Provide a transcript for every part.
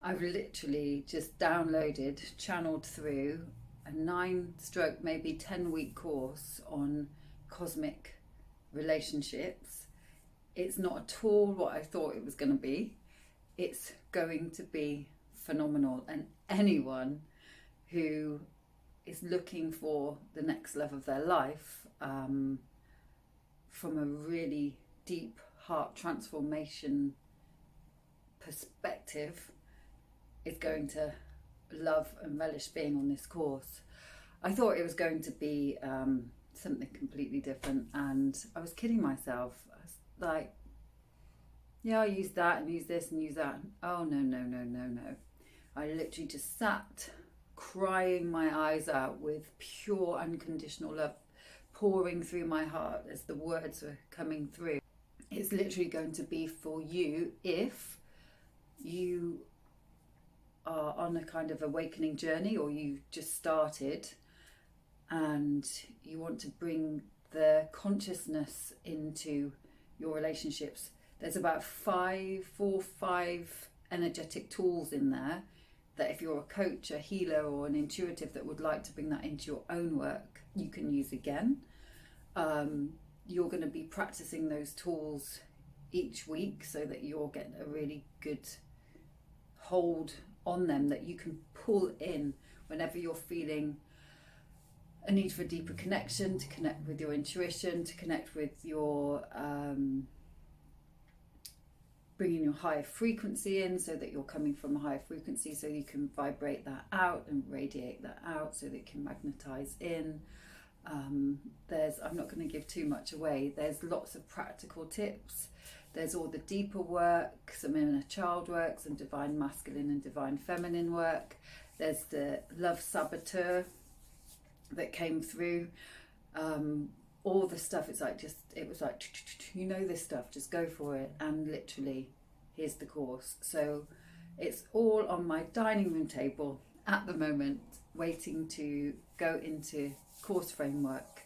I've literally just downloaded, channeled through a 9 stroke, maybe 10 week course on cosmic relationships. It's not at all what I thought it was going to be. It's going to be phenomenal, and anyone who is looking for the next level of their life, from a really deep heart transformation perspective, is going to love and relish being on this course. I thought it was going to be something completely different, and I was kidding myself. I was like, yeah, I'll use that and use this and use that. Oh, no, no, no, no, no. I literally just sat crying my eyes out with pure unconditional love pouring through my heart as the words were coming through. It's literally going to be for you if you are on a kind of awakening journey, or you've just started and you want to bring the consciousness into your relationships. There's about 5 energetic tools in there that if you're a coach, a healer, or an intuitive that would like to bring that into your own work, you can use again. You're going to be practicing those tools each week so that you're getting a really good hold on them that you can pull in whenever you're feeling a need for a deeper connection, to connect with your intuition, to connect with your bringing your higher frequency in, so that you're coming from a higher frequency, so you can vibrate that out and radiate that out, so that it can magnetize in. I'm not going to give too much away. There's lots of practical tips. There's all the deeper work, some inner child work, some divine masculine and divine feminine work. There's the love saboteur that came through. All the stuff, it was like, you know this stuff, just go for it. And literally, here's the course. So it's all on my dining room table at the moment, waiting to go into course framework.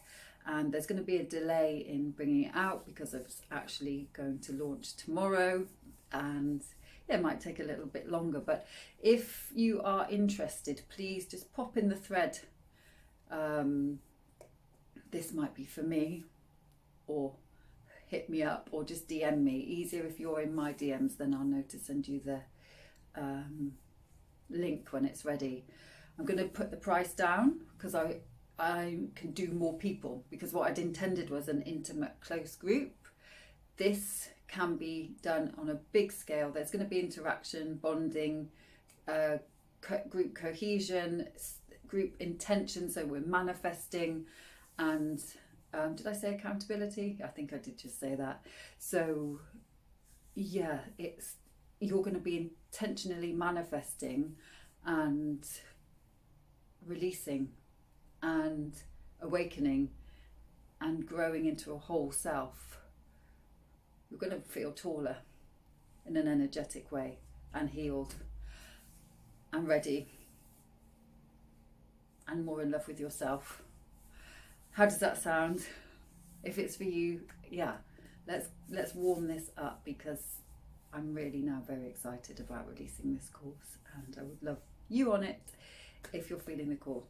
And there's going to be a delay in bringing it out because it's actually going to launch tomorrow, and it might take a little bit longer. But if you are interested, please just pop in the thread, this might be for me, or hit me up, or just DM me. Easier if you're in my DMs, then I'll know to send you the link when it's ready. I'm going to put the price down because I can do more people, because what I'd intended was an intimate, close group. This can be done on a big scale. There's going to be interaction, bonding, group cohesion, group intention, so we're manifesting, and did I say accountability? I think I did just say that. So yeah, you're going to be intentionally manifesting and releasing and awakening and growing into a whole self. You're going to feel taller in an energetic way, and healed and ready and more in love with yourself. How does that sound? If it's for you, yeah, let's warm this up, because I'm really now very excited about releasing this course, and I would love you on it if you're feeling the call.